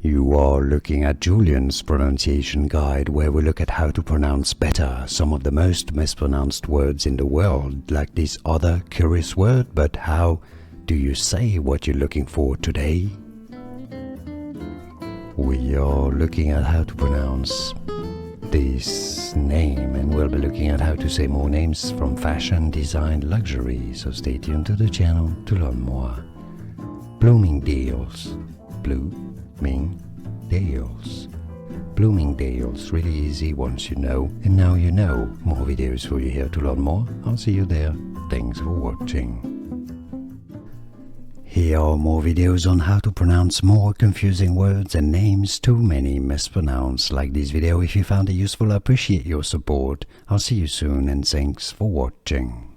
You are looking at Julian's pronunciation guide, where we look at how to pronounce better some of the most mispronounced words in the world, like this other curious word. But how do you say what you're looking for today? We are looking at how to pronounce this name, and we'll be looking at how to say more names from fashion, design, luxury. So stay tuned to the channel to learn more. Bloomingdale's. Bloomingdale's. Bloomingdale's, really easy once you know, and now you know. More videos for you here to learn more. I'll see you there. Thanks for watching. Here are more videos on how to pronounce more confusing words and names too many mispronounced. Like this video if you found it useful. I appreciate your support. I'll see you soon, and thanks for watching.